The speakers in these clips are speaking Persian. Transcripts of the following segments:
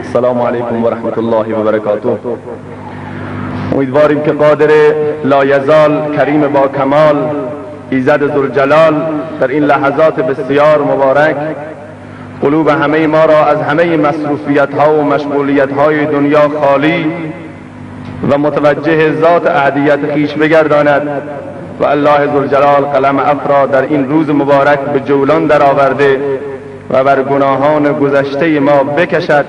السلام علیکم و رحمت الله و برکاته. امیدواریم که قادر لایزال کریم با کمال ایزد ذوالجلال در این لحظات بسیار مبارک قلوب همه ما را از همه مصروفیت ها و مشغولیت های دنیا خالی و متوجه ذات احدیت خویش بگرداند و الله ذوالجلال قلم عفو در این روز مبارک به جولان درآورده و بر گناهان گذشته ما بکشد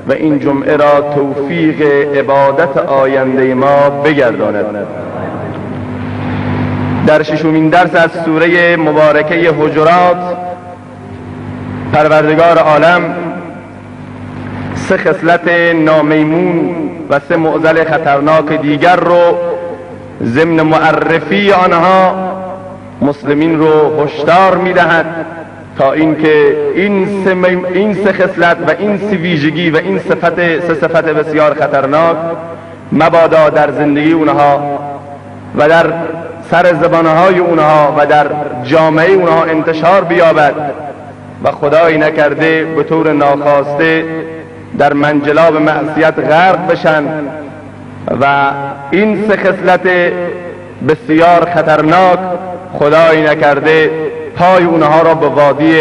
و این جمعه را توفیق عبادت آینده ما بگرداند. در ششمین درس از سوره مبارکه حجرات پروردگار عالم سه خصلت نامیمون و سه معضل خطرناک دیگر رو ضمن معرفی آنها مسلمین رو هشدار میدهد تا اینکه این سه خصلت و این سه ویژگی و این سه صفت بسیار خطرناک مبادا در زندگی اونها و در سر زبانهای اونها و در جامعه اونها انتشار بیابد و خدایی نکرده به طور ناخواسته در منجلاب معصیت غرق بشن و این سه خصلت بسیار خطرناک خدایی نکرده پای اونها را به وادی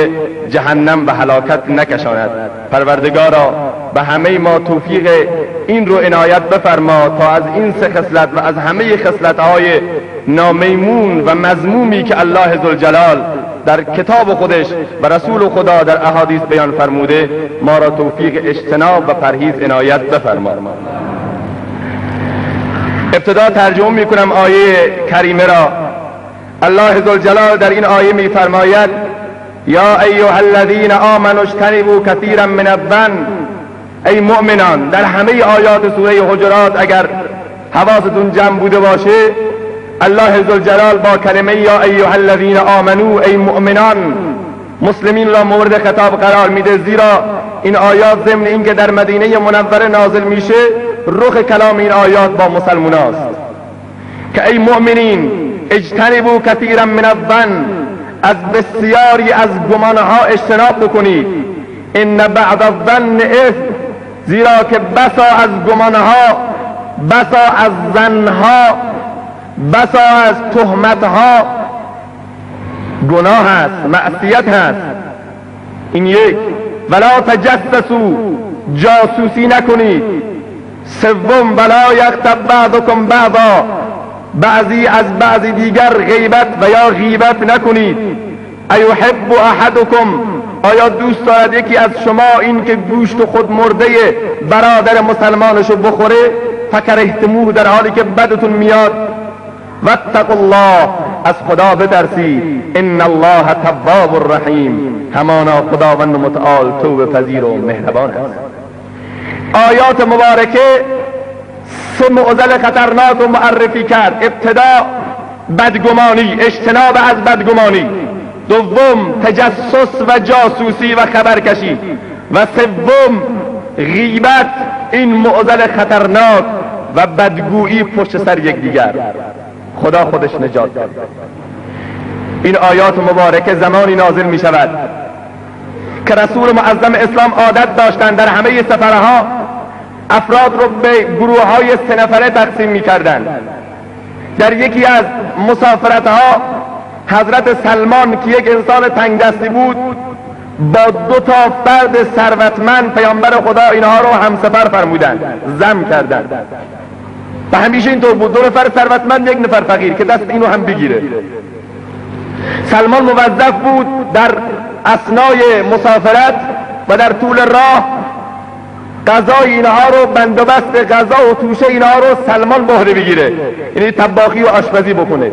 جهنم و هلاکت نکشاند. پروردگارا به همه ما توفیق این رو عنایت بفرما تا از این سه خصلت و از همه خصلت‌های نامیمون و مذمومی که الله ذوالجلال در کتاب خودش و رسول خدا در احادیث بیان فرموده ما را توفیق اجتناب و پرهیز عنایت بفرما. ابتدا ترجمه میکنم آیه کریمه را. الله ذوالجلال در این آیه میفرماید یا ایها الذین آمنوا اجتنبوا کثیرا من الظن. ای مؤمنان، در همه آیات سوره حجرات اگر حواستون جمع بوده باشه الله ذوالجلال با کلمه یا ایها الذین آمنوا ای مؤمنان مسلمین را مورد خطاب قرار میده، زیرا این آیات ضمن اینکه در مدینه منوره نازل میشه رخ کلام این آیات با مسلمان است که ای مؤمنین اجتنبوا کثیرا من الظن، از بسیاری از گمانها اجتناب بکنید. ان بعض الظن اثم، زیرا که بسا از گمانها، بسا از ظنها، بسا از تهمتها گناه است، معصیت هست. این یک. ولا تجسسوا، جاسوسی نکنید. سوم ولا یغتب بعضکم بعضا، بعضی از بعضی دیگر غیبت و یا غیبت نکنید. ایحب احدکم، آیا دوست دارد یکی از شما این که گوشت خود مرده برادر مسلمانشو بخوره؟ فکرهتموه، در حالی که بدتون میاد. واتقوا الله، از خدا بترسید. ان الله تواب الرحیم، همانا خداوند متعال توبه پذیر و مهربان است. آیات مبارکه سه معضل خطرناک رو معرفی کرد. ابتدا بدگمانی، اجتناب از بدگمانی. دوم تجسس و جاسوسی و خبرکشی. و سوم غیبت، این معضل خطرناک و بدگویی پشت سر یکدیگر. خدا خودش نجات داد. این آیات مبارکه زمانی نازل می شود که رسول معظم اسلام عادت داشتند در همه سفرها افراد رو به گروه های 3 نفره تقسیم می کردن. در یکی از مسافرتها حضرت سلمان که یک انسان تنگ دستی بود با 2 فرد ثروتمند پیامبر خدا اینها رو همسفر فرمودند، ضم کردند. و همیشه اینطور بود، 2 نفر ثروتمند 1 نفر فقیر که دست اینو هم بگیره. سلمان موظف بود در اثنای مسافرت و در طول راه غذای اینها رو، بندوبست غذا و توشه اینها رو سلمان بهره بگیره، یعنی طباخی و آشپزی بکنه.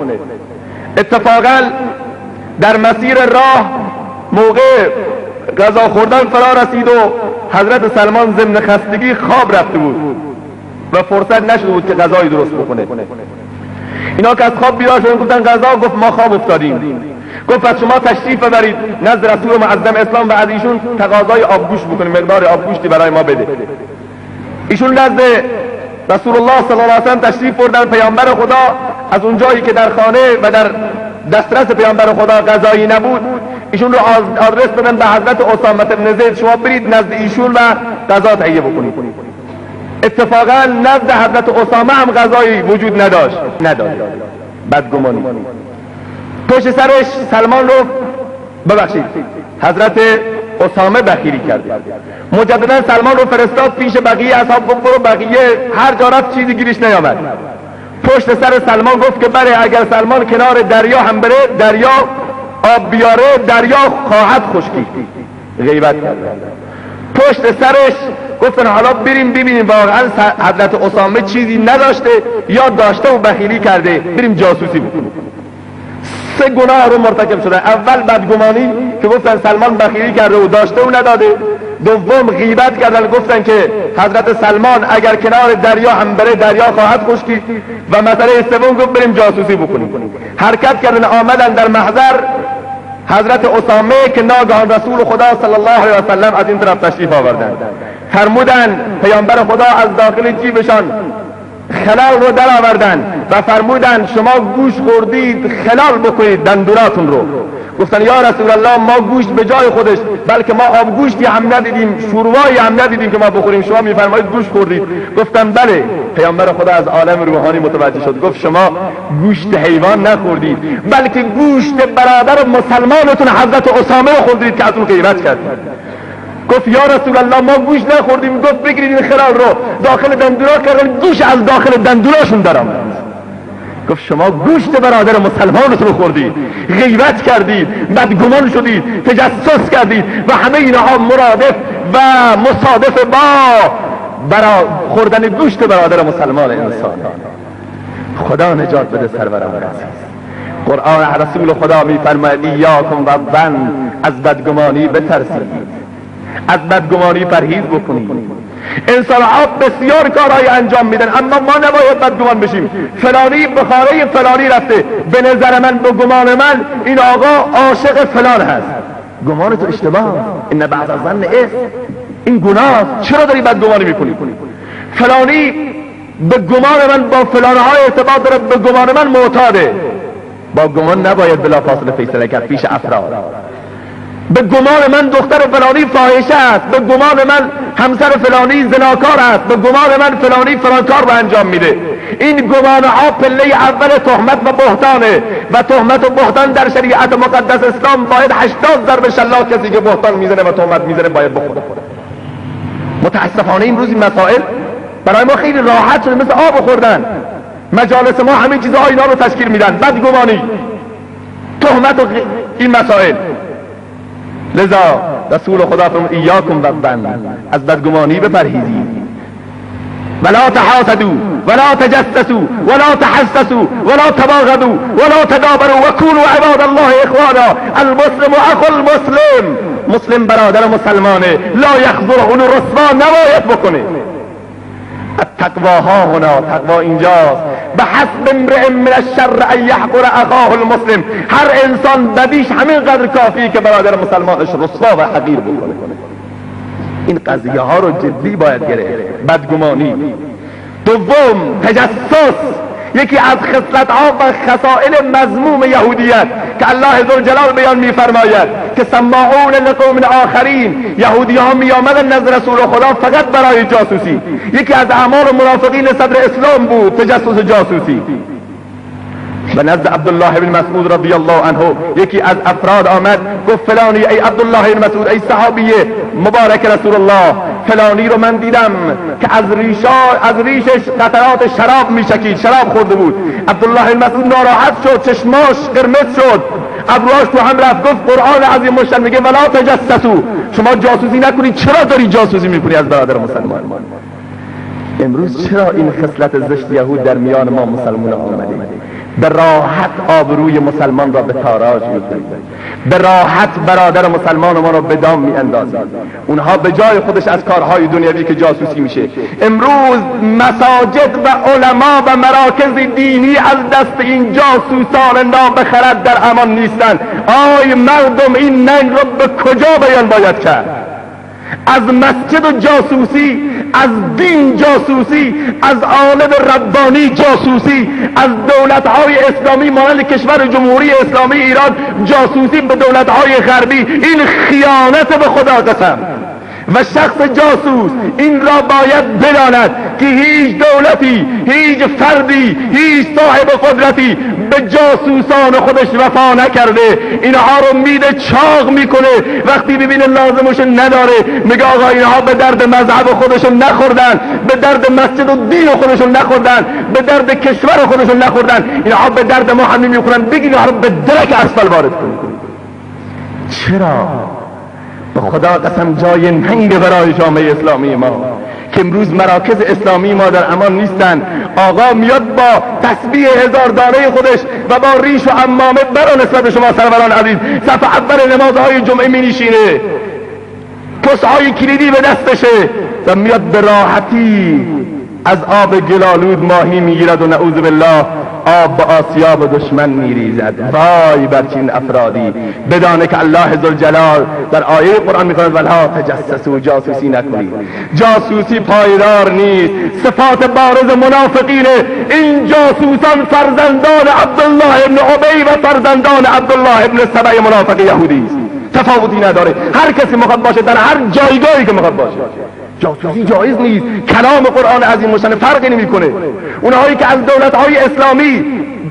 اتفاقا در مسیر راه موقع غذا خوردن فرا رسید و حضرت سلمان ضمن خستگی خواب رفته بود و فرصت نشده بود که غذای درست بکنه. اینا که از خواب بیدار شدن گفتن غذا، گفت ما خواب افتادیم. گفت از شما تشریف ببرید نزد رسول معظم اسلام و از ایشون تقاضای آبگوشت بکنید، مقدار آبگوشتی برای ما بده. ایشون نزد رسول الله صلی الله علیه و سلم تشریف بردن. پیامبر خدا از اونجایی که در خانه و در دسترس پیامبر خدا غذایی نبود ایشون رو آدرس بدن به حضرت اسامه بن زید، شما برید نزد ایشون و غذا تهیه بکنید. اتفاقا نزد حضرت اسامه هم غذایی وجود نداشت. بدگمانی. پشت سرش سلمان رو حضرت اسامه بخیلی کرد. مجددا سلمان رو فرستاد پیش بقیه اصحاب، گفت برو بقیه هر جا رفت چیزی گیرش نیامد. پشت سر سلمان گفت که بله اگر سلمان کنار دریا هم بره، دریا آب بیاره، دریا خواهد خشکی. غیبت کرد. پشت سرش گفتن حالا بریم ببینیم واقعا حضرت اسامه چیزی نداشته یا داشته و بخیلی کرده، بریم جاسوسی بکنیم. 3 گناه رو مرتکب شدن. اول بدگمانی که گفتن سلمان بخیلی کرده و داشته و نداده. دوم غیبت کردن، گفتن که حضرت سلمان اگر کنار دریا هم بره دریا خواهد خشکی. و مسئله سوم گفت بریم جاسوسی بکنیم. حرکت کردن آمدن در محضر حضرت اسامه که ناگهان رسول خدا صلی الله علیه و سلم از این طرف تشریف آوردند. فرمودن پیامبر خدا از داخل جیبشان خلال رو در آوردن و فرمودن شما گوشت خوردید خلال بکنید دندوناتون رو. گفتن یا رسول الله ما گوشت به جای خودش، بلکه ما آب گوشتی هم ندیدیم، شوربایی هم ندیدیم که ما بخوریم، شما میفرمایید گوشت خوردید. گفتن بله. پیامبر خدا از عالم روحانی متوجه شد، گفت شما گوشت حیوان نخوردید، بلکه گوشت برادر مسلمانتون حضرت اسامه خوردید که از اون غیبت کردید. گفت یا رسول الله ما گوشت نخوردیم. گفت بگیرید این خلال رو داخل دندونا کردن، گوشت از داخل دندوناشون درآمد. گفت شما گوشت برادر مسلمانتون رو خوردید، غیبت کردید، بدگمان شدید، تجسس کردید و همه اینها مرادف و مصادف با خوردن گوشت برادر مسلمان انسان. خدا نجات بده سرورم عزیز. قرآن رسول خدا میفرماید ایاکم و ظن، از بدگمانی بترسید، از بدگمانی پرهیز بکنید. انسان ها بسیار کارهای انجام میدن اما ما نباید بدگمان بشیم. فلانی به خانه فلانی رفته، به نظر من، به گمان من این آقا عاشق فلان هست. گمان تو اشتباه، این بعض از ظن است، این گناه. چرا داری بدگمانی میکنی؟ فلانی به گمان من با فلانهای ارتباط داره، به گمان من معتاده. با گمان نباید بلافاصله فیصله کرد پیش افراد. به گمان من دختر فلانی فاحشه است، به گمان من همسر فلانی زناکار است، به گمان من فلانی فلان کار رو انجام میده. این گمان ها پله اول تهمت و بهتانه و تهمت و بهتان در شریعت مقدس اسلام باید 80 ضرب شلاق کسی که بهتان میزنه و تهمت میزنه باید بخوره. متاسفانه امروز این مسائل برای ما خیلی راحت شده، مثل آب خوردن. مجالس ما همه چیزها اینا رو تشکیل میدن، بدگمانی، تهمت و این مسائل. لذا رسول خدا فرمود ایاکم و الظن، از بدگمانی بپرهیزید. ولا تحاسدوا ولا تجسسوا ولا تحسسوا ولا تباغضوا ولا تدابروا وكونوا عباد الله اخوانا. المسلم اخو المسلم، مسلم برادر مسلمانه، لا یخذله، اونو رسوا نباید بکنه. التقواها هنا، تقوا اینجاست. به حسب امرئ من الشر ان یحقر اخاه المسلم، هر انسان بدیش همین قدر کافی که برادر مسلمانش رسوا و حقیر بکنه. این قضیه ها رو جدی باید گرفت. بدگمانی. دوم تجسس، یکی از خصلت ها و خصائل مذموم یهودیت که الله ذوالجلال بیان میفرماید که سماعون لقوم آخرین، یهودی ها می آمدن نزد رسول خدا فقط برای جاسوسی. یکی از اعمال منافقین صدر اسلام بود تجسس جاسوسی. و نزد عبدالله بن مسعود رضی الله عنه یکی از افراد آمد گفت فلانی، ای عبدالله بن مسعود، ای صحابی مبارک رسول الله، فلانی رو من دیدم که از ریشش قطرات شراب میچکید، شراب خورده بود. عبدالله بن مسعود ناراحت شد، چشماش قرمز شد، ابروهاش تو هم رفت. گفت قرآن عظیم مشتن میگه ولا تجسسوا، شما جاسوسی نکنید. چرا داری جاسوسی میکنی از برادر مسلمان؟ امروز چرا این خصلت زشت یهود در میان ما مسلمان آمده؟ به راحت آبروی مسلمان را به تاراج می‌کنید، به راحت برادر مسلمان ما را به دام می‌اندازید. اونها به جای خودش از کارهای دنیوی که جاسوسی میشه. امروز مساجد و علما و مراکز دینی از دست این جاسوسان نابخرد در امان نیستند. آی مردم، این ننگ را به کجا بیان باید کرد؟ از مسجد جاسوسی، از دین جاسوسی، از عالم ربانی جاسوسی، از دولت‌های اسلامی مانند کشور جمهوری اسلامی ایران جاسوسی به دولت‌های غربی. این خیانت به خدا قسم. و شخص جاسوس این را باید بداند که هیچ دولتی، هیچ فردی، هیچ صاحب قدرتی به جاسوسان خودش وفا نکرده. اینها رو میده چاق میکنه، وقتی ببینه لازمش نداره میگه آقا اینها به درد مذهب خودشون نخوردن، به درد مسجد و دین خودشون نخوردن، به درد کشور خودشون نخوردن، اینها به درد ما هم نمیخورن، بگید اینها رو به درک اسفل وارد کنید. چرا؟ به خدا قسم جای ننگ برای جامعه اسلامی ما که امروز مراکز اسلامی ما در امان نیستن. آقا میاد با تسبیح 1000 دانه خودش و با ریش و عمامه برا نسبت شما سروران عزیز صف اول نمازهای جمعه می نشینه، کسهای کلیدی به دستشه و میاد به راحتی از آب گلالود ماهی میگیرد و نعوذ بالله آب به آسیاب دشمن میریزد. وای بر چین افرادی. بدانه که الله ذوالجلال در آیه قرآن میفرماید ولا تجسسوا، جاسوسی نکنید. جاسوسی پایدار نیست. صفات بارز منافقینه. این جاسوسان فرزندان عبدالله ابن ابی و فرزندان عبدالله ابن سبع منافق یهودی است. تفاوتی نداره. هر کسی میخواد باشه در هر جایگاهی که میخواد باشه. جاسوسی جایز نیست. کلام قرآن عظیم شان فرقی نمیکنه. اونهایی که از دولت‌های اسلامی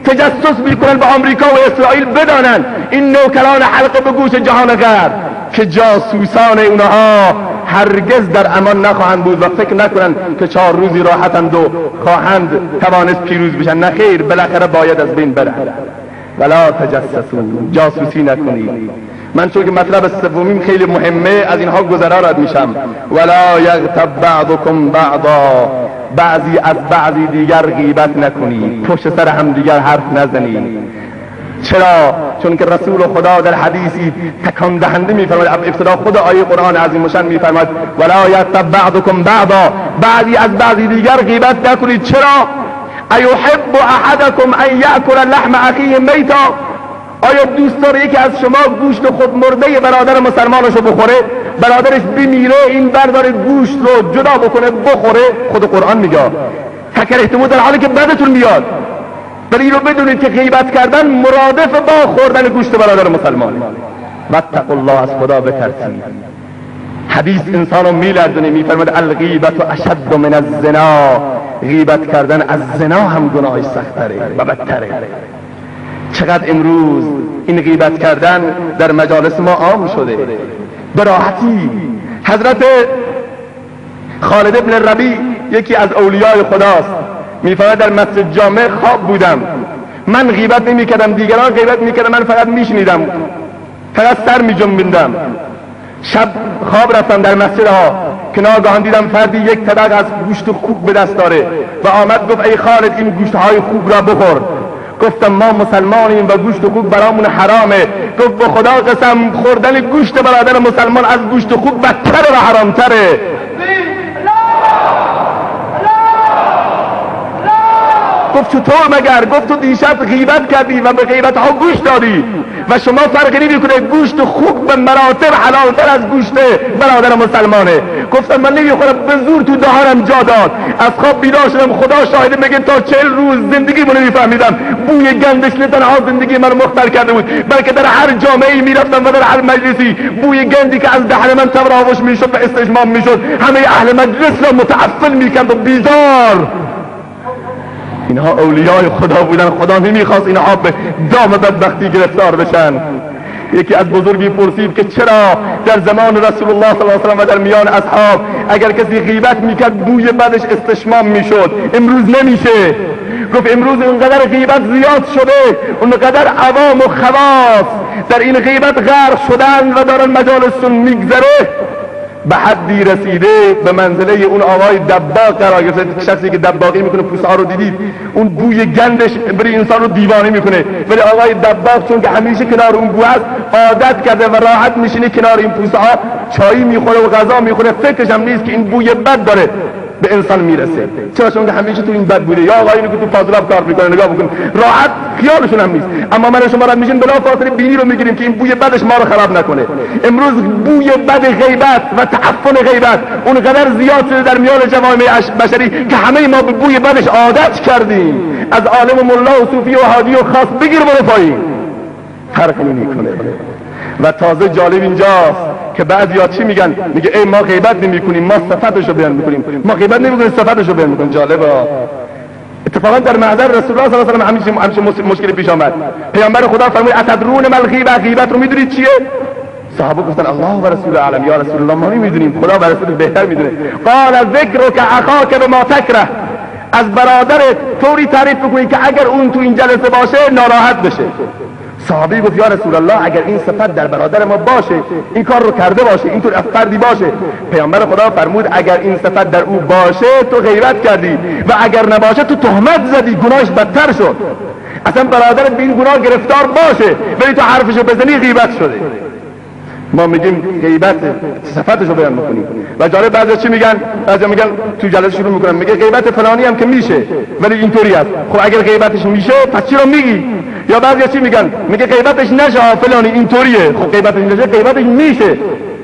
تجسس میکنن به آمریکا و اسرائیل بدانن این نوکران حلقه به گوش جهان غرب که جاسوسان اونها هرگز در امان نخواهند بود و فکر نکنن که 4 روزی راحتند و خواهند توانست پیروز بشن. نه خیر، بالاخره باید از بین برن. ولا تجسسوا، جاسوسی نکنید. من چون که مطلب سومیم خیلی مهمه از اینها گذرا رد میشم. ولا یغتب بعضکم بعضا، بعضی از بعضی دیگر غیبت نکنید، پشت سر هم دیگر حرف نزنید. چرا؟ چون که رسول خدا در حدیثی تکان دهنده میفرماید، ابتدا خود آیه قرآن عظیم شان میفرماید ولا یغتب بعضکم بعضا، بعضی از بعضی دیگر غیبت نکنید. چرا؟ ایحب احدکم ان یأکل لحم اخیه میتا، آیا دوست داره یکی از شما گوشت خود مرده برادر مسلمانشو بخوره؟ برادرش بمیره این برداره گوشت رو جدا بکنه بخوره؟ خود قرآن میگه فکرهتموه در حالی که بدتون میاد. ولی این رو بدونید که غیبت کردن مرادف با خوردن گوشت برادر مسلمان. واتقوا الله، از خدا بترسید. حدیث انسانو میلرزونه، میفرماید الغیبت اشد من الزنا، غیبت کردن از زنا هم گناهش سخت‌تره و بدتره. چقدر امروز این غیبت کردن در مجالس ما عام شده به راحتی. حضرت خالد ابن ربیع یکی از اولیای خداست، میفرماید در مسجد جامع خواب بودم، من غیبت نمی کردم، دیگران غیبت می کردم، من فقط میشنیدم، فقط سر می جنبیدم. شب خواب رفتم در مسجد ها که ناگهان دیدم فردی یک طبق از گوشت خوب به دست داره و آمد گفت ای خالد این گوشت های خوب را بخور. گفتم ما مسلمانیم و گوشت خوب برامون حرامه. گفت به خدا قسم خوردن گوشت برادر مسلمان از گوشت خوب بدتر و حرامتره. گفت چطور مگر؟ گفت تو دیشب غیبت کردی و به غیبت ها گوش دادی و شما فرقی نمیکنه، گوشت خوب به مراتب حلالتر از گوشت برادر مسلمانه. گفتم من نمیخورم، به زور تو دهانم جا داد. از خواب بیدار شدم، خدا شاهده میگه تا 40 روز زندگی منو نمیفهمیدم. بوی گندش نه تنها زندگی منو مختل کرده بود، بلکه در هر جامعه‌ای میرفتم و در هر مجلسی بوی گندی که از دهن من تراوش میشد و استجمام میشد همه اهل مجلس را متعفن میکرد و بیزار. اینها اولیای خدا بودن، خدا نمیخواست اینها به دام بدبختی گرفتار بشن. یکی از بزرگی پرسید که چرا در زمان رسول الله صلی الله علیه و سلم و در میان اصحاب اگر کسی غیبت میکرد بوی بدش استشمام میشد، امروز نمیشه؟ گفت امروز اونقدر غیبت زیاد شده، اونقدر عوام و خواص در این غیبت غرق شدن و دارن مجالسشون میگذره، به حدی رسیده به منزله اون آقای دباغ قرار گرفته. شخصی که دباغی میکنه، پوسته ها رو دیدید، اون بوی گندش برای انسان رو دیوانه میکنه. ولی آقای دباغ چون که همیشه کنار اون بو هست عادت کرده و راحت میشینه کنار این پوسته ها، چایی میخوره و غذا میخوره، فکرش هم نیست که این بوی بد داره. به انسان میرسه. چرا؟ چون که همیشه تو این بد بوده. یا آقایونی که تو فاضلاب کار میکنه نگاه بکن، راحت خیالشون هم نیست، اما من شما را میشین بلافاصله بینی رو میگیریم که این بوی بدش ما رو خراب نکنه. امروز بوی بد غیبت و تعفن غیبت اونقدر زیاد شده در میان جوامع بشری که همه ما به بوی بدش عادت کردیم. از عالم و ملا و صوفی و هادی و خاص بگیر برو پایین، فرقی نمیکنه. و تازه جالب اینجاست که بعضیا چی میگن؟ میگه ای ما غیبت نمیکنیم، ما صفتشو بیان میکنیم. ما غیبت نمیکنیم، صفتشو بیان میکنیم. جالبه. اتفاقا در محضر رسول الله صلی الله علیه و آله همیشه مشکلی پیش آمد. پیامبر خدا فرمود اتدرون ما الغیبه، غیبت رو میدونید چیه؟ صحابه گفتن الله و رسول اعلم. یا رسول الله ما نمیدونیم، خدا و رسول بهتر میدونه. قال ذکرک اخاک بما تکره، از برادرت طوری تعریف بکنید که اگر اون تو این جلسه باشه ناراحت بشه. صحابی گفت یا رسول الله اگر این صفت در برادر ما باشه، این کار رو کرده باشه، اینطور فردی باشه. پیامبر خدا فرمود اگر این صفت در او باشه تو غیبت کردی و اگر نباشه تو تهمت زدی، گناهش بدتر شد. اصلا برادرت به این گناه گرفتار باشه ولی تو حرفشو بزنی غیبت شده. ما میگیم غیبت صفتشو بیان میکنیم. و جالب بعضی چی میگن؟ بعضی میگن تو جلسه شروع میکنن میگه غیبت فلانی هم که میشه ولی اینطوری است. خب اگر غیبتش میشه پس چرا میگی؟ یا بعضی چی میگن؟ میگه غیبتش نشه فلانی اینطوریه. خب غیبتش نشه، غیبتش میشه.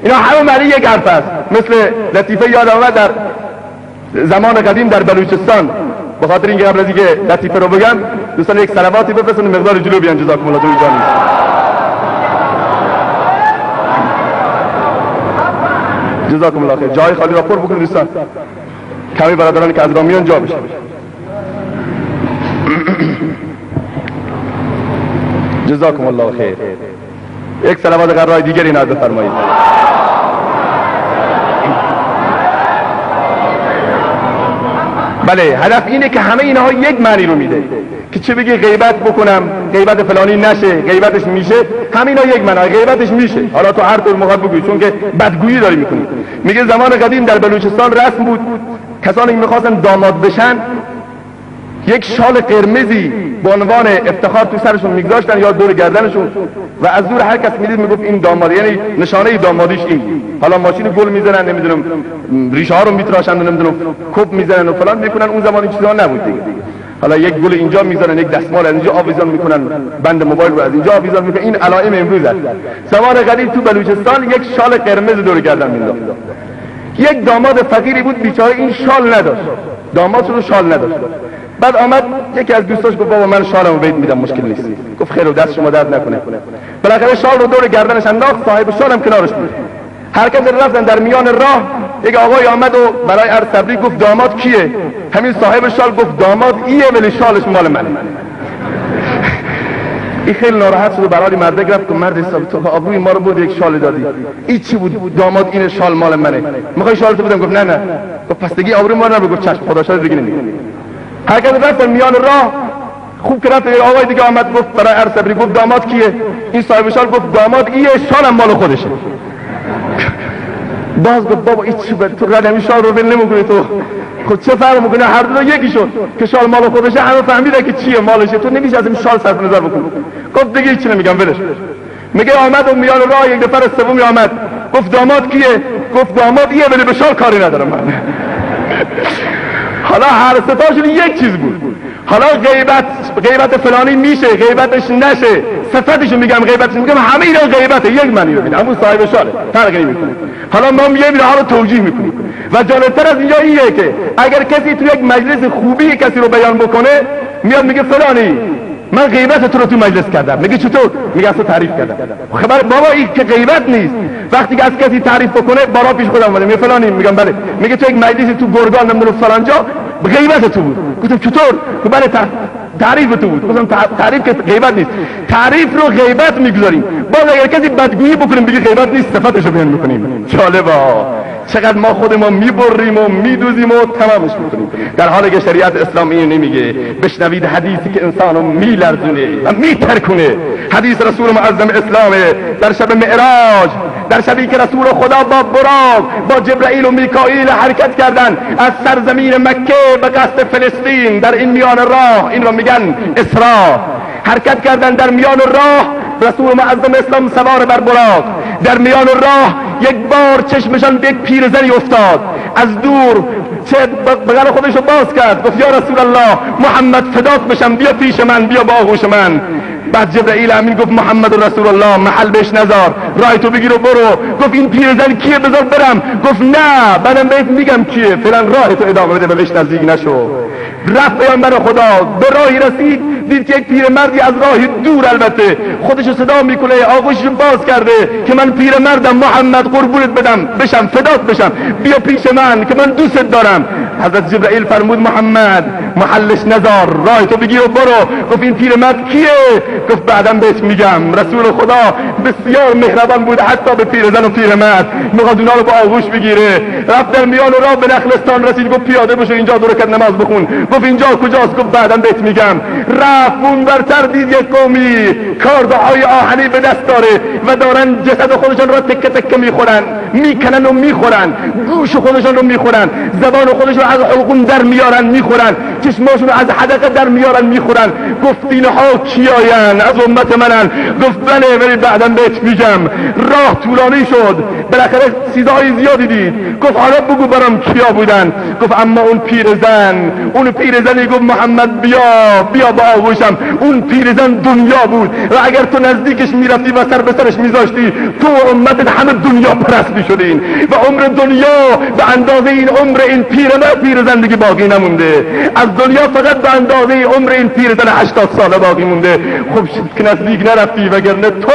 اینا همه معنی یک حرف است. مثل لطیفه یاد آمد در زمان قدیم در بلوچستان. به خاطر اینکه قبل از اینکه لطیفه رو بگم دوستان یک صلواتی بفرستن مقدار جلو بیان. جزاکم الله خیر. جزاکم الله خیر. جای خالی را پر بکنید دوستان، کمی برادرانی که از راه میان جا بشه. جزاکم الله خیر. یک صلوات قرای دیگری نازل بفرمایید. بله، هدف اینه که همه اینها یک معنی رو میده که چه بگی غیبت بکنم، غیبت فلانی نشه، غیبتش میشه. همینا یک معنی، غیبتش میشه. حالا تو هر طور مخاطب بگوی چون که بدگویی داری میکنی. میگه زمان قدیم در بلوچستان رسم بود کسانی که میخواستن داماد بشن یک شال قرمزی به عنوان افتخار تو سرشون میگذاشتن یا دور گردنشون و از دور هر کس میدید میگفت این داماد، یعنی نشانه دامادیش این. حالا ماشین گل میزنن، نمیدونم ریشه ها رو میتراشن، نمیدونم کپ میزنن و فلان میکنن. اون زمان این چیزا نبود دیگه. حالا یک گل اینجا میذارن، یک دستمال از اینجا آویزان میکنن، بند موبایل رو از اینجا آویزان میکنن. این علائم امروز است. زمان قدیم تو بلوچستان یک شال قرمز دور گردن مینداخت. یک داماد فقیری بود بیچاره، این شال نداشت، داماد رو شال نداشت. بعد آمد یکی از دوستاش گفت بابا من شالمو بهت میدم، مشکل نیست. گفت خیر و دست شما درد نکنه. بالاخره شال رو دور گردنش انداخت، صاحب شالم کنارش بود. هر کس رفتن در میان راه یک آقای آمد و برای عرض تبریک گفت داماد کیه؟ همین صاحب شال گفت داماد ایه ولی شالش مال منه. این خیلی ناراحت شد و برای مرد گفت مرد حساب تو آبروی ما رو بود یک شال دادی. این چی بود؟ داماد این شال مال منه. میخوای شالتو بدم؟ گفت نه. گفت پس دیگه آبروی ما رو نبر. گفت چشم خدا شاید دیگه نمیگه. هر کس رفتن میان راه خوب که رفت آقای دیگه آمد گفت برای عرض تبریک گفت داماد کیه؟ این صاحب شال گفت داماد ایه، شالم مال خودشه. باز گفت بابا این چی بود؟ تو قدمی شال رو ول نمی‌کنی تو؟ خود چه فرق میکنه؟ هر دو یکی شد که شال مال خودشه، همه فهمیدن که چیه مالشه. تو نمیشه از این شال صرف نظر بکنی. گفت دیگه هیچ نمیگم ولش. میگه آمد و میان راه یک نفر سومی آمد گفت داماد کیه؟ گفت داماد ایه ولی به شال کاری ندارم من. حالا هر ستاشون یک چیز بود. حالا غیبت فلانی میشه، غیبتش نشه، صفتشو میگم، غیبتش میگم، همه اینا غیبته، یک معنی رو میده. همون صاحب شاله، فرقی نمیکنه. حالا ما میگیم اینها رو توجیه میکنیم و جالبتر از اینجا اینه که اگر کسی تو یک مجلس خوبی کسی رو بیان بکنه میاد میگه فلانی من غیبت تو رو تو مجلس کردم. میگه چطور؟ میگه اصلا تعریف کردم. خبر بابا این که غیبت نیست. وقتی که از کسی تعریف بکنه بارا پیش خودم اومده میگه فلانی، میگم بله. میگه تو یک مجلسی تو گرگان نمیدونم فلان جا غیبت تو بود. گفتم چطور؟ گفت بله تعریف تو بود. گفتم تعریف که غیبت نیست، تعریف رو غیبت میگذاریم. باز اگر کسی بدگویی بکنیم بگه غیبت نیست، صفتشو بیان میکنیم. جالبه چقدر ما خودمون میبریم و میدوزیم و تمامش میکنیم، در حالی که شریعت اسلامی نمیگه. بشنوید حدیثی که انسانو میلرزونه و میترکونه. حدیث رسول معظم اسلامه در شب معراج، در شبی که رسول خدا با براق با جبرائیل و میکائیل حرکت کردن از سرزمین مکه به قصد فلسطین. در این میان راه، این رو میگن اسراء، حرکت کردن. در میان راه رسول معظم اسلام سوار بر براق، در میان راه یک بار چشمشان به یک پیرزنی افتاد، از دور چه بغل خودشو باز کرد، گفت یا رسول الله محمد فدات بشم، بیا پیش من، بیا با آغوش من. بعد جبرائیل امین گفت محمد رسول الله، محل بهش نذار، راه تو بگیر و برو. گفت این پیرزن کیه، بذار برم. گفت نه، منم بهت میگم کیه، فعلا راه تو ادامه بده و بهش نزدیک نشو. رفت پیامبر خدا، به راهی رسید، دید که یک پیرمردی از راه دور البته خودشو صدا میکنه، آغوششو باز کرده که من پیرمردم محمد، قربونت بشم، فدات بشم، بیا پیش من که من دوستت دارم. حضرت جبرائیل فرمود محمد محلش نذار، راه تو بگیر و برو. گفت این پیرمرد کیه؟ گفت بعدم بهت میگم. رسول خدا بسیار مهربان بود حتی به پیرزن و پیرمرد، میخواد اونا رو با آغوش بگیره. رفت در میان راه به نخلستان رسید، گفت پیاده بشو اینجا 2 رکعت نماز بخون. گفت اینجا کجاست؟ گفت بعدم بهت میگم. رفت اون برتر دید یک قومی کاردهای آهنی به دست داره و دارن جسد خودشان را تکه تکه میخورن، میکنن و میخورن، گوش خودشان رو میخورن، زبان خودشون از حلقون در میارن میخورن، چشماشون از حدقه در میارن میخورن. گفت اینها کیاین؟ از امت منن. گفت بله، ولی بعدم بهت میگم. راه طولانی شد، بالاخره چیزهای زیادی دید. گفت حالا بگو برام کیا بودن؟ گفت اما اون پیرزنی گفت محمد بیا با آغوشم. اون پیرزن دنیا بود و اگر تو نزدیکش میرفتی و سر به سرش میذاشتی، تو و امتت همه دنیا پرست میشدین و عمر دنیا به اندازه این عمر این پیرزن دیگه باقی نمونده. از دنیا فقط به اندازه عمر این پیرزن 80 ساله باقی مونده. خب که نزدیک نرفتی، وگرنه تو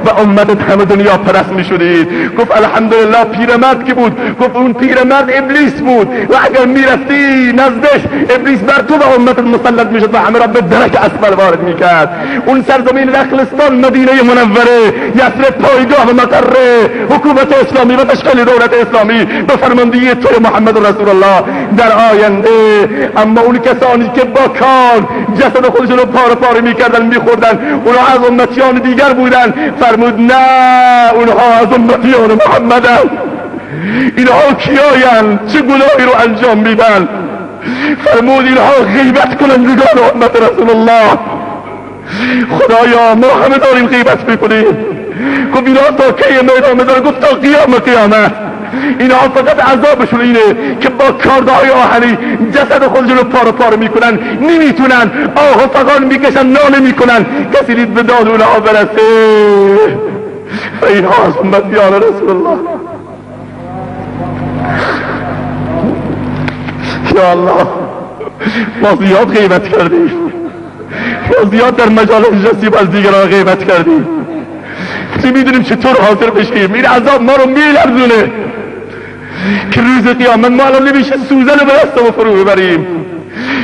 و امتت همه دنیا پرست میشدید. گفت الحمدلله پیرمرد که بود. گفت اون پیرمرد ابلیس بود و اگر میرفتی نزدش، ابلیس بر تو و امتت مسلط میشد و همه را به درک اسفل وارد میکرد. اون سرزمین نخلستان، مدینه منوره، یثرب پایگاه و مقر حکومت اسلامی و تشکیل دولت اسلامی به فرماندهی تو محمد رسول الله در آینده. اما اون کسانی که با کار جسد خودشون رو پاره پاره میکردن میخوردن، اونها از امتیان دیگر بودن. فرمود نه، اونها از امتیان محمدن. اینها کیاین؟ چه گناهی رو انجام میدن؟ فرمود اینها غیبت کنندگان امت رسول الله. خدایا ما همه داریم غیبت میکنیم. گفت اینا تا کی میدان بذاره؟ گفت تا قیامت. اینا فقط عذابشون اینه که با کاردهای آهنی جسد خودشون رو پاره پاره میکنن، نمیتونن، آه و فقان میکشن، ناله میکنن، کسی دید به داد اونها برسه. و اینها از امتیان رسول الله. یا الله، ما زیاد غیبت کردیم، ما زیاد در مجالس نشستیم از دیگران غیبت کردیم، میدونیم چطور حاضر بشیم. این عذاب ما رو میلرزونه که روز قیامت ما الان نمیشه سوزن به دستمون فرو ببریم.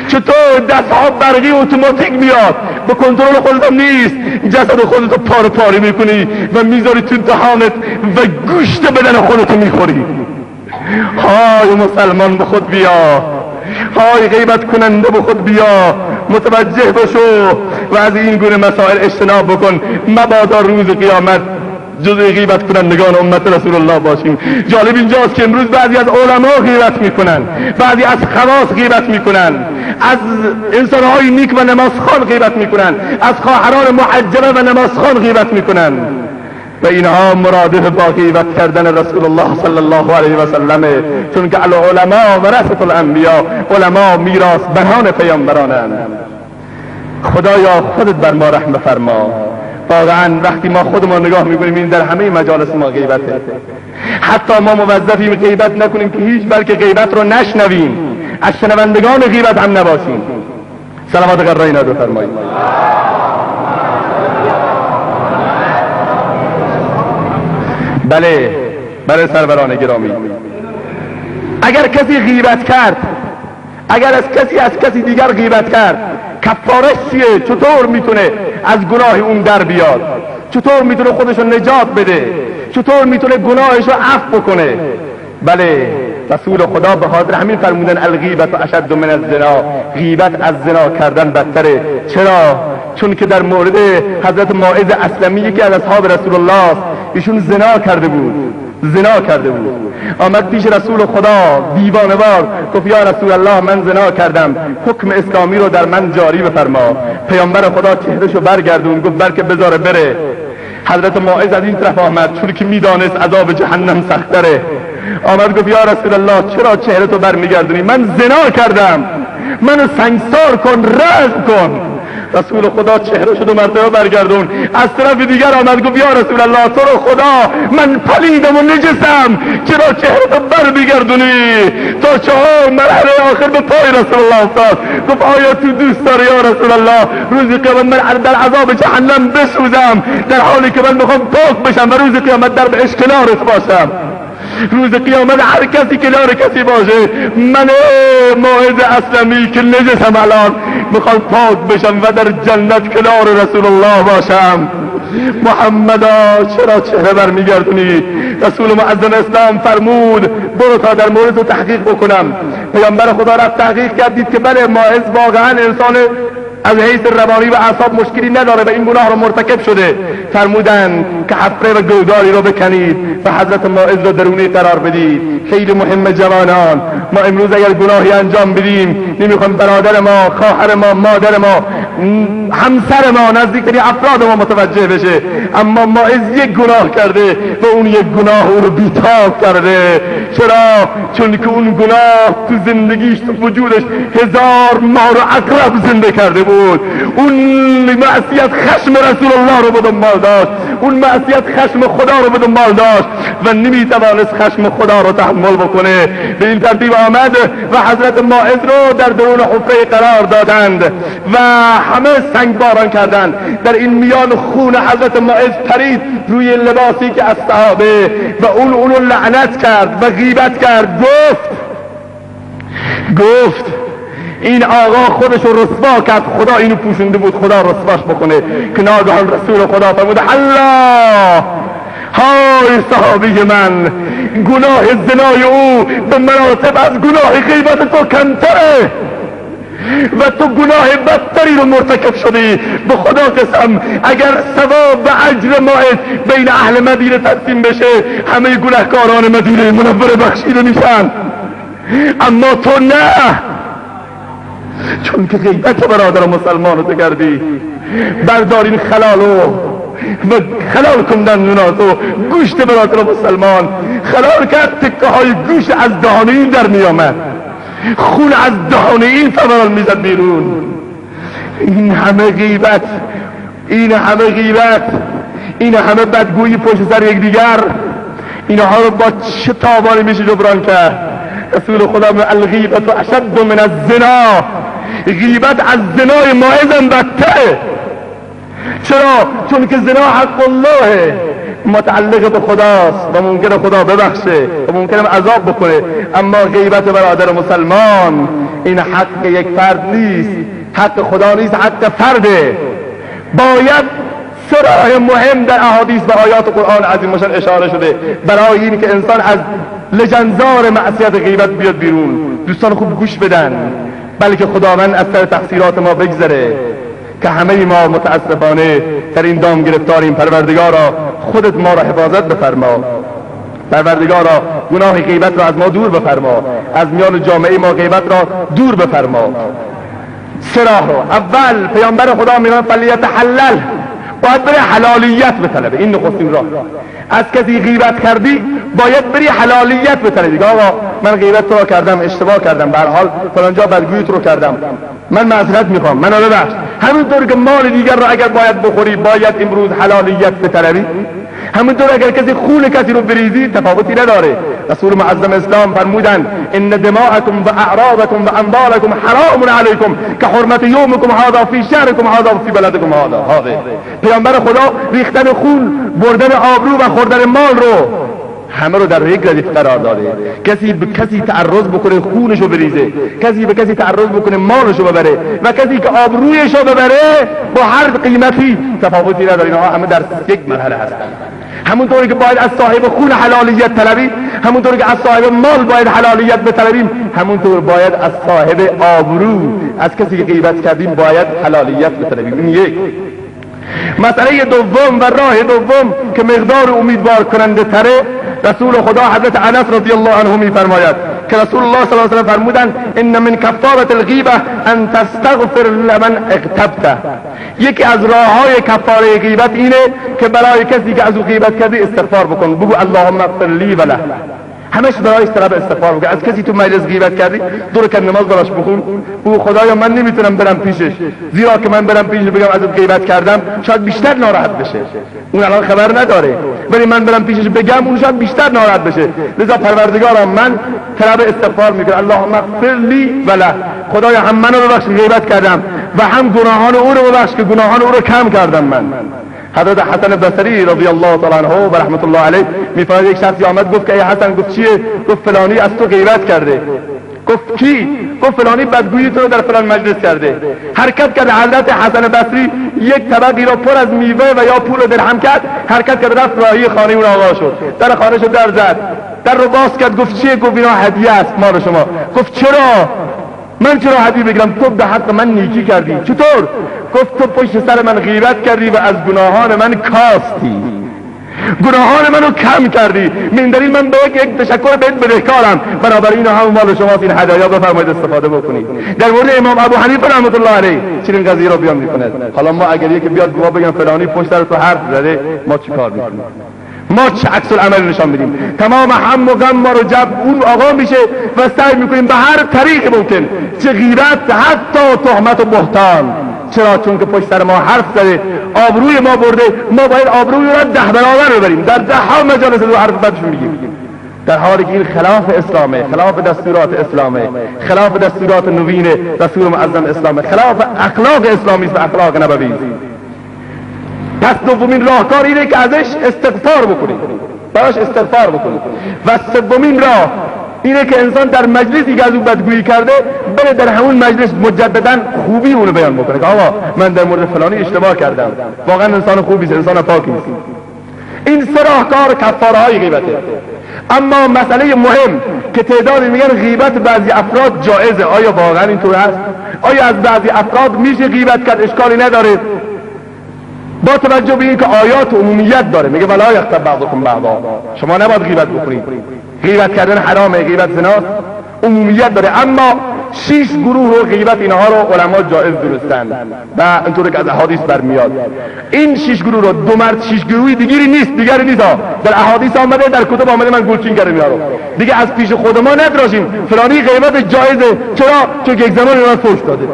چطور دستها برقی اتوماتیک میاد، به کنترل خودت هم نیست، جسد خودتو پاره پاره میکنی و میذاری تو دهانت و گوشت بدن خودتو میخوری. های مسلمان به خود بیا، های غیبت کننده به خود بیا، متوجه بشو و از این گونه مسائل اجتناب بکن. مبادا روز قیامت جزء غیبت کنندگان امت رسول الله باشیم. جالب اینجاست که امروز بعضی از علما غیبت میکنن، بعضی از خواص غیبت میکنن، از انسانهای نیک و نمازخوان غیبت میکنن، از خواهران محجبه و نمازخوان غیبت میکنن و اینها مرادف با غیبت کردن رسول الله صلی الله علیه و سلمه، چون که العلماء ورثة الانبیاء، علما میراث بهان پیامبرانند. خدایا خودت بر ما رحم فرما. واقعا وقتی ما خودمون نگاه میکنیم این در همه مجالس ما غیبته. حتی ما موظفیم غیبت نکنیم که هیچ، بلکه غیبت رو نشنویم، از شنوندگان غیبت هم نباشیم. صلوات قرائن رو فرمایید. بله سروران گرامی، اگر کسی غیبت کرد، اگر از کسی دیگر غیبت کرد، کفارش چیه؟ چطور میتونه از گناه اون در بیاد؟ چطور میتونه خودشو نجات بده؟ چطور میتونه گناهشو عفو بکنه؟ بله، رسول خدا به خاطر همین فرمودن الغیبت اشد من الزنا، غیبت از زنا کردن بدتره. چرا؟ چون که در مورد حضرت ماعز اسلمی که از اصحاب رسول الله، ایشون زنا کرده بود. آمد پیش رسول خدا دیوانه‌وار، گفت یا رسول الله من زنا کردم، حکم اسلامی رو در من جاری بفرما. پیامبر خدا چهرهشو برگردون، گفت بلکه بذاره بره. حضرت ماعز از این طرف آمد، چون که میدانست عذاب جهنم سختره. آمد گفت یا رسول الله چرا چهره تو برمیگردونی؟ من زنا کردم، منو سنگسار کن، رجم کن. رسول خدا چهره شد و مرتبه برگردون. از طرف دیگر آمد گفت یا رسول الله تو رو خدا من پلیدم و نجسم، چرا چهره تو برمیگردونی؟ تا چهار مرحله آخر به پای رسول الله افتاد. گفت آیا تو دوست داری یا رسول الله روز قیامت من در عذاب جهنم بسوزم در حالی که من میخوام پاک بشم و روز قیامت در بهش کنارت باشم؟ روز قیامت هر کسی کنار کسی باشه، من ماعز اسلمی که نجسم الان میخوام پاک بشم و در جنت کنار رسول الله باشم. محمدا چرا چهره برمیگردونی؟ رسول معظم اسلام فرمود برو تا در مورد تو تحقیق بکنم. پیامبر خدا رفت تحقیق کرد، دید که بله ماعز واقعا انسان از حیث روانی و اعصاب مشکلی نداره و این گناه رو مرتکب شده. فرمودن که حفره و گوداری رو بکنید و حضرت ماعز رو درونی قرار بدید. خیلی مهمه جوانان، ما امروز اگر گناهی انجام بدیم نمیخوام برادر ما، خواهر ما، مادر ما، همسر ما، نزدیکترین افراد ما متوجه بشه، اما ماعز یک گناه کرده و اون یک گناه او رو بیتاب کرده. چرا؟ چون که اون گناه تو زندگیش، تو وجودش هزار مار و عقرب زنده کرده بود. اون معصیت خشم رسول الله رو به دنبال داشت، اون معصیت خشم خدا رو به دنبال داشت و نمیتوانست خشم خدا رو تحمل بکنه. به این ترتیب آمد و حضرت ماعز رو در درون حفره قرار دادند و همه سنگ باران کردند. در این میان خون حضرت ماعز پرید روی لباسی که از صحابه و اونو لعنت کرد و غیبت کرد. گفت این آقا خودش رو رسوا کرد، خدا اینو پوشونده بود، خدا رسواش بکنه. که ناگهان رسول خدا فرمود الله، های صحابی من، گناه زنای او به مراتب از گناه غیبت تو کمتره و تو گناه بدتری رو مرتکب شدی. به خدا قسم اگر ثواب و اجر ماعز بین اهل مدینه تقسیم بشه همه گناهکاران مدینه منوره بخشیده میشن، اما تو نه، چون که غیبت برادر مسلمان رو کردی. بردارین خلالو و خلال کندن نوناتو گوشت برادر مسلمان خلال کرد، تکه های گوشت از دهان این در میامد، خون از دهان این فوران میزد بیرون. این همه غیبت، این همه غیبت، این همه بدگویی پشت سر یک دیگر، اینها رو با چه تاوانی میشه جبران کرد؟ رسول خدا میگه الغیبت اشد من الزنا، غیبت از زنای ماعز بدتره. چرا؟ چون که زنا حق الله، متعلق به خداست و ممکنه خدا ببخشه و ممکنه عذاب بکنه، اما غیبت برادر مسلمان این حق یک فرد نیست، حق خدا نیست، حق فرده. باید سرای مهم در احادیث و آیات قرآن عظیم اشاره شده برای این که انسان از لجنزار معصیت غیبت بیاد بیرون. دوستان خوب گوش بدن، بلکه خداوند از سر تقصیرات ما بگذره که همه ما متاسفانه در این دام گرفتاریم. پروردگارا خودت ما را حفاظت بفرما، پروردگارا گناه غیبت را از ما دور بفرما، از میان جامعه ما غیبت را دور بفرما. سه راه رو، اول پیامبر خدا میگه فلیتحلل، باید بری حلالیت بطلبه. این نخستین راه. از کسی غیبت کردی باید بری حلالیت بطلبی. آقا من غیبت تو رو کردم، اشتباه کردم، به هر حال فلانجا بدگویی تو رو کردم، من معذرت میخوام، منو ببخش. همینطور که مال دیگر رو اگر باید بخوری باید امروز حلالیت بطلبی. همینطور اگر کسی خون کسی رو بریزی تفاوتی نداره. رسول معظم اسلام فرمودند ان دماءکم و اعراضکم و اموالکم حرام علیکم که حرمت یومکم هذا فی شهرکم هذا فی بلدکم هذا. پیامبر خدا ریختن خون، بردن آبرو و خوردن مال رو همه رو در یک ردیف قرار داده. کسی به کسی تعرض بکنه خونشو بریزه، کسی به کسی تعرض بکنه مالشو ببره و کسی که آبرویشو ببره با هر قیمتی تفاوتی نداره. اینها همه در یک مرحله هستن. همونطوری که باید از صاحب خون حلالیت طلبیم، همونطوری که از صاحب مال باید حلالیت بطلبیم، همونطور باید از صاحب آبرو، از کسی که غیبت کردیم باید حلالیت بطلبیم. این یک. مسئله دوم و راه دوم که مقدار امیدوار کننده تره، رسول خدا حضرت انس رضی الله عنه میفرماید که رسول الله صلی الله علیه و آله فرمودن ان من کفاره الغیبه ان تستغفر لمن اغتبته. یکی از راههای کفاره غیبت اینه که برای کسی که از او غیبت کردی استغفار بکن، بگو اللهم اغفر لی و له. همش برایش طلب استغفار بکن. از کسی تو مجلس غیبت کردی دور که نماز براش بخون، بگو خدایا من نمیتونم برم پیشش، زیرا که من برم پیشش بگم ازت غیبت کردم شاید بیشتر ناراحت بشه، اون الان خبر نداره، ولی من برم پیشش بگم اون شاید بیشتر ناراحت بشه. لذا پروردگارم من طلب استغفار میکنم، اللهم اغفر لی و له. خدایا هم منو ببخش غیبت کردم و هم گناهان او رو ببخش که گناهان او رو کم کردم من. حضرت حسن بصری رضی الله تعالی عنه و رحمت الله علیه میفرماید یک شخصی آمد گفت که ای حسن، گفت چیه؟ گفت فلانی از تو غیبت کرده. گفت کی؟ گفت فلانی بدگویی تو رو در فلان مجلس کرده. حرکت کرد حضرت حسن بصری یک طبقی را پر از میوه و یا پول و درهم کرد، حرکت کرد رفت راهی خانه اون آقا شد، در خانه شد، در زد، در رو باز کرد، گفت چیه؟ گفت اینا هدیه است مال شما. گفت چرا؟ من چرا هدیه بگیرم؟ تو به حق من نیکی کردی. چطور؟ گفت تو پشت سر من غیبت کردی و از گناهان من کاستی، گناهان منو کم کردی، من دلیل من به یک تشکر بهت بدهکارم، بنابراین هم مال شماست، این هدایا بفرمایید استفاده بکنید. در مورد امام ابو حنیفه رحمت الله علیه چنین قضیه رو بیان میکنه. حالا ما اگر یکی بیاد گواه بگم فلانی پشت سر تو حرف زده، ما چیکار میکنیم؟ ما چه عکس العمل نشان میدیم؟ تمام هم و غم ما رو جب اون آقا میشه و سعی میکنیم به هر طریق ممکن، چه غیبت، حتی تهمت و بهتان. چرا؟ چون که پشت سر ما حرف زده، آبروی ما برده، ما باید آبروی رو 10 برابر ببریم، در 10 مجالس رو حرف بدش میگیم، در حالی که این خلاف اسلامه، خلاف دستورات اسلامه، خلاف دستورات نوین رسول معظم اسلامه، خلاف اخلاق اسلامی است و اخلاق نبوی. پس دومین راهکار اینه که ازش استغفار بکنید، براش استغفار بکنید. و سومین راه اینه که انسان در مجلسی که از او بدگویی کرده بره در همون مجلس مجددا خوبی اونو بیان بکنه که آقا من در مورد فلانی اشتباه کردم، واقعا انسان خوبی است، انسان پاکی است. این سه راهکار کفاره‌های غیبته. اما مسئله مهم که تعدادی میگن غیبت بعضی افراد جایزه، آیا واقعا اینطور است؟ آیا از بعضی افراد میشه غیبت کرد؟ اشکالی نداره، با توجه به اینکه آیات عمومیت داره، میگه ولا یغتب بعضکم بعضا، شما نباید غیبت بکنید، غیبت کردن حرامه، غیبت زناست، عمومیت داره. اما 6 گروه رو غیبت اینها رو علما جایز دونستن و اینطوری که از احادیث برمیاد. این 6 گروه رو، دو مرد 6 گروهی دیگری نیست، در احادیث آمده، در کتب آمده، من گلچین کردم اینا رو دیگه از پیش خود ما ندراشیم. فلانی غیبت جایزه، چرا؟ چون یک زمان اینا فوش داده،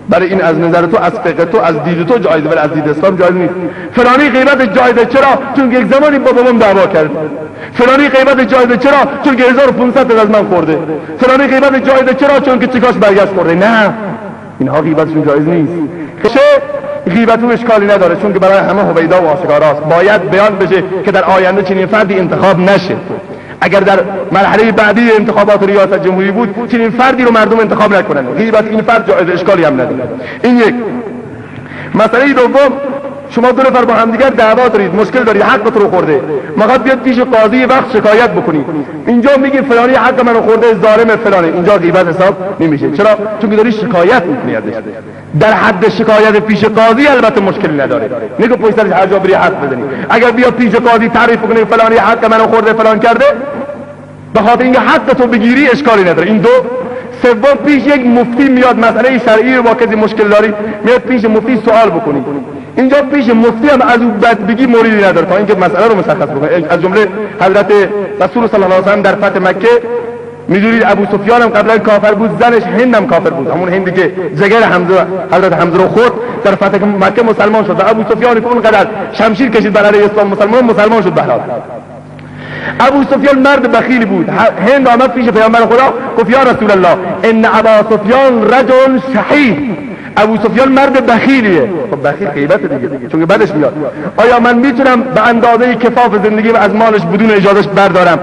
برای این از نظر تو، از فقه تو، از دید تو جایزه، ولی از دید اسلام جایز نیست. فلانی غیبت جایزه، چرا؟ چون یک زمانی با بابام دعوا کرد. فلانی غیبت جایزه، چرا؟ چون که 1500 از من خورده. فلانی غیبت جایزه، چرا؟ چون که چیکاش برگشت خورده. نه، اینها غیبتشون جایز نیست. چه غیبت اشکالی نداره، چون که برای همه هویدا و آشکاراست. باید بیان بشه که در آینده چنین فردی انتخاب نشه. اگر در مرحله بعدی انتخابات ریاست جمهوری بود چنین فردی رو مردم انتخاب نکنن، غیبت این فرد جایز، اشکالی هم نداره. این یک. مسئله دوم، شما دو نفر با همدیگر دعوا دارید، مشکل دارید، حقت رو خورده، میخواد بیاد پیش قاضی وقت شکایت بکنید، اینجا میگی فلانی حق منو خورده، ظالم فلانه، اینجا غیبت حساب نمیشه. چرا؟ چون که داری شکایت میکنی ازش. در حد شکایت پیش قاضی البته مشکلی نداره، میگه پشت سرش هر جا بری حق بزنی. اگر بیاد پیش قاضی تعریف کنه فلانی حق منو خورده، فلان کرده، به خاطر اینکه حق تو بگیری اشکالی نداره. این دو. سوم، پیش یک مفتی میاد، مسئله شرعی رو با کسی مشکل داری، میاد پیش مفتی سوال بکنی، اینجا پیش مفتی هم از اون بد بگی موردی نداره تا اینکه مسئله رو مشخص بکنه. از جمله حضرت رسول صلی الله علیه و آله در فتح مکه، میدونید ابو سفیان هم قبلا کافر بود، زنش هند هم کافر بود، همون هندی که جگر حضرت حمزه رو خورد در فتح مکه مسلمان شد و ابو سفیان که اونقدر شمشیر کشید بر علیه اسلام مسلمان شد. بهرحال ابو سفیان مرد بخیلی بود. هند آمد پیش پیامبر خدا گفت یا رسول الله ان ابا سفیان رجل شحیح، ابو سفیان مرد بخیلیه. خب بخیل غیبت دیگه، چون که بعدش میاد. آیا من میتونم به اندازه کفاف زندگی و از مالش بدون اجازهش بردارم؟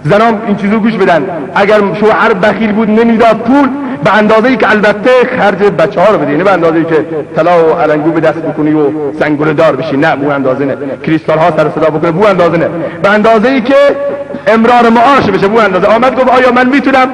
زنام این چیزو گوش بدن، اگر شوهر بخیل بود نمیداد پول، به اندازه‌ای که البته خرج بچه‌ها رو بدی، نه به اندازه‌ای که طلا و علنگو به دست بکنی و سنگول دار بشی، نه بو اندازه نه، کریستال ها سر صدا بکنه، بو اندازه نه، به اندازه‌ای که امرار معاش بشه، بو اندازه. آمد گفت آیا من میتونم؟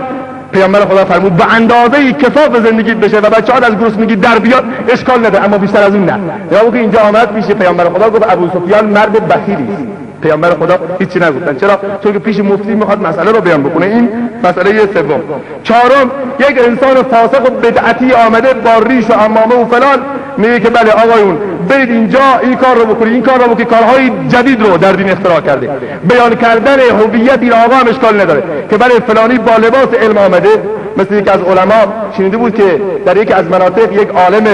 پیامبر خدا فرمود به اندازه‌ای کفاف زندگیت بشه و بچه‌ها از گرسنگی در بیاد اشکال نداره، اما بیشتر از اون نه. یا اینجا آمد پیش پیامبر خدا گفت ابو سفیان مرد بخیلی است. پیامبر خدا هیچی نگفتن. چرا؟ چون که پیش مفتی میخواد مسئله رو بیان بکنه. این مسئله سوم. چهارم، یک انسان فاسق و بدعتی آمده با ریش و عمامه و فلان میگه که بله آقایون برید اینجا این کار رو بکنید، این کار رو بکنید، کارهای جدید رو در دین اختراع کرده. بیان کردن هویت این آقا هم اشکال نداره که بله فلانی با لباس علم آمده. مثل یک از علما شنیده بود که در یکی از مناطق یک عالم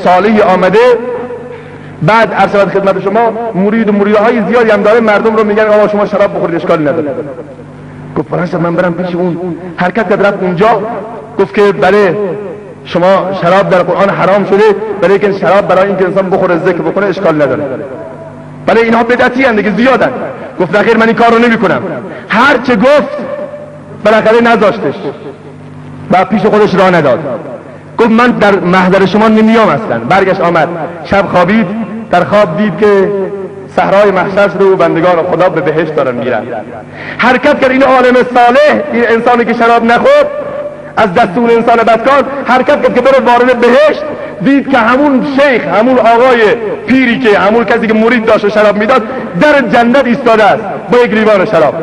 صالحی آمده، بعد عرض خدمت شما مریدهای زیادی هم داره، مردم رو میگن آقا شما شراب بخورید اشکالی نداره. گفت فرانسه من برم پیش اون، حرکت کرد رفت اونجا، گفت که بله شما شراب در قرآن حرام شده، ولی که شراب برای اینکه انسان بخوره ذکر بکنه اشکال نداره. بله اینها بدعتی اند دیگه، زیادن. گفت نخیر من این کار رو نمیکنم. هر چه گفت بالاخره نذاشتش و پیش خودش راه نداد. گفت من در محضر شما نمیام اصلا. برگشت آمد، شب خوابید، در خواب دید که صحرای محشر شده و بندگان خدا به بهشت دارن میرن. حرکت کرد این عالم صالح، این انسانی که شراب نخورد از دستور انسان بدکار، حرکت کرد که بره وارد بهشت. دید که همون شیخ، همون آقای پیری که همون کسی که مرید داشت و شراب میداد در جنت ایستاده است با یک لیوان شراب.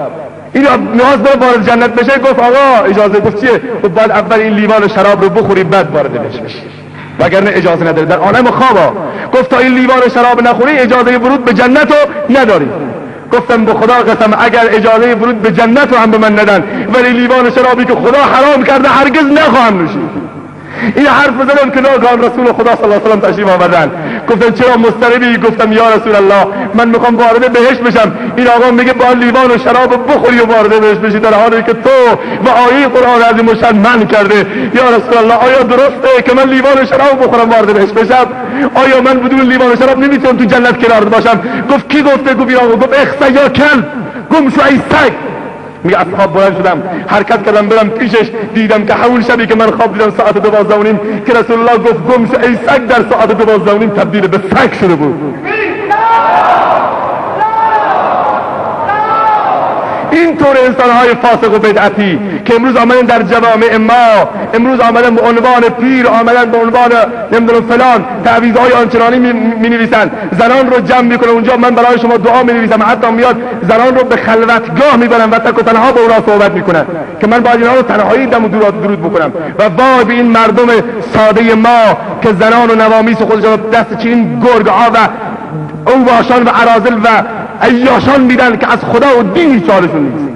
این میخواست بره وارد جنت بشه. گفت آقا اجازه. گفت چیه؟ گفت باید اول این لیوان شراب رو بخوری بعد وارد بهشت بشی، وگرنه اجازه نداری. در عالم خوابا گفت تا این لیوان شراب نخوری اجازه ورود به جنت رو نداری. گفتم به خدا قسم اگر اجازه ورود به جنت رو هم به من ندن، ولی لیوان شرابی که خدا حرام کرده هرگز نخواهم نوشید. این حرف بزنم که ناگهان رسول خدا صلی الله علیه و آله تشریف آوردن. گفتن چرا مضطربی؟ گفتم یا رسول الله من میخوام وارد بهشت بشم. این آقا میگه با لیوان و شراب بخوری و وارد بهشت بشی، در حالی که تو و آیه قرآن عظیم الشان منع کرده. یا رسول الله آیا درسته که من لیوان شراب بخورم وارد بهشت بشم؟ آیا من بدون لیوان شراب نمیتونم تو جنت کنار باشم؟ گفت کی گفته؟ گفت این آقا. گفت اخسا یا کلب، گم شو ای سگ. میگه اصحاب بلند شدم حرکت کردم برم پیشش، دیدم که همون شبی که من خواب دیدم ساعت 12:30 که رسول الله گفت گم شو ای سگ، در ساعت 12:30 تبدیل به سگ شده بود. این طور انسان‌های فاسق و بدعتی که امروز آمدن در جوامع ما، امروز آمدن به عنوان پیر، آمدن به عنوان نمیدونم فلان تعویض‌های آنچنانی می‌نویسن، زنان رو جمع میکنه اونجا من برای شما دعا می‌نویسم، حتی میاد زنان رو به خلوتگاه میبرن و تک و تنها با اونها صحبت میکنن که من باید اینها رو تنهایی دم و درود بکنم. و وای به این مردم ساده ما که زنان و نوامیس خودشون دست چین گرگ‌ها و اوباشان و اراذل و عیاشان میدن که از خدا و دین هیچ حالشون نیست.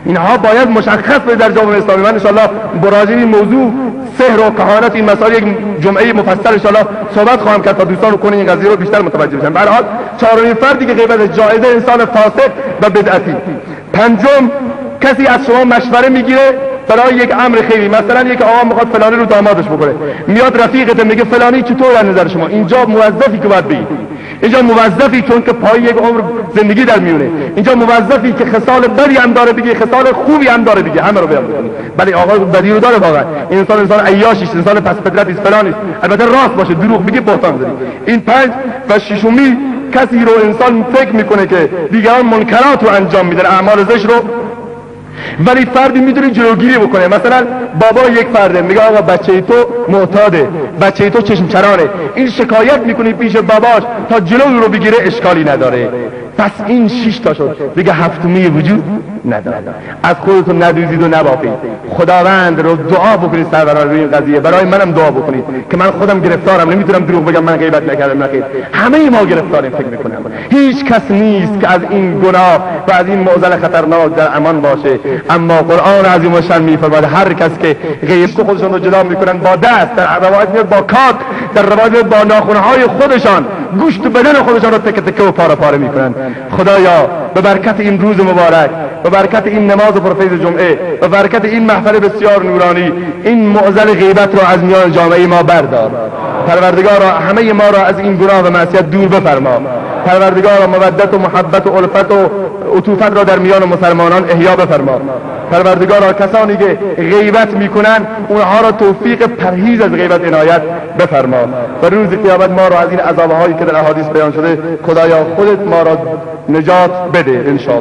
اینها باید مشخص به در جامعه اسلامی. من انشاءالله براجع این موضوع سحر و کهانت این مسائل یک جمعه مفصل انشاءالله صحبت خواهم کرد تا دوستان کنه این قضیه رو بیشتر متوجه بشن. به هر حال چهارمین فردی که غیبت جایزه انسان فاسق و بدعتی. پنجم، کسی از شما مشوره میگیره برای یک امر خیری، مثلا یک آقا میخواد فلانی رو دامادش بکنه، میاد رفیقت میگه فلانی چطور از نظر شما؟ اینجا موظفی که باید بگی، اینجا موظفی چون که پای یک عمر زندگی در میونه، اینجا موظفی که خصال بدی هم داره بگی، خصال خوبی هم داره بگی، همه رو بیان بکنی. ولی آقا بدی رو داره واقعا، این انسان عیاشی است، انسان پس فطرتی است، فلانی است، البته راست باشه، دروغ بگی بهتان زدی. این پنج. و ششمی، کسی رو انسان فکر میکنه که دیگران منکرات رو انجام میدن، اعمال زشت رو، ولی فردی میتونه جلوگیری بکنه. مثلا بابا یک فرده میگه آقا بچه تو معتاده، بچه تو چشم چرانه، این شکایت میکنی پیش باباش تا جلو رو بگیره، اشکالی نداره. پس این 6 تا شد، دیگه هفتمی وجود نداره. از خودتون ندوزید و نبافید، خداوند رو دعا بکنید سروران روی این قضیه، برای منم دعا بکنید که من خودم گرفتارم، نمیتونم دروغ بگم من غیبت نکردم. نخیر، همه ما گرفتاریم فکر میکنم. هیچ کس نیست که از این گناه و از این معضل خطرناک در امان باشه، اما قرآن عظیم الشان میفرماید هر کس که غیب خودشون رو جدا میکنن با دست، در روایت میاد با کاک، در روایت با ناخنهای خودشان گوشت بدن خودشان رو تکه تکه و پاره پاره میکنن. خدایا به برکت این روز مبارک، به برکت این نماز پرفیض جمعه، به برکت این محفل بسیار نورانی، این معضل غیبت را از میان جامعه ما بردار. پروردگارا همه ما را از این گناه و معصیت دور بفرما. پروردگارا مودت و محبت و الفت و عطوفت را در میان مسلمانان احیا بفرما. پروردگارا کسانی که غیبت میکنن اونها را توفیق پرهیز از غیبت عنایت بفرما. و روز قیامت ما را از این عذاب‌هایی که در احادیث بیان شده خدایا خودت ما را نجات بده ان شاء الله.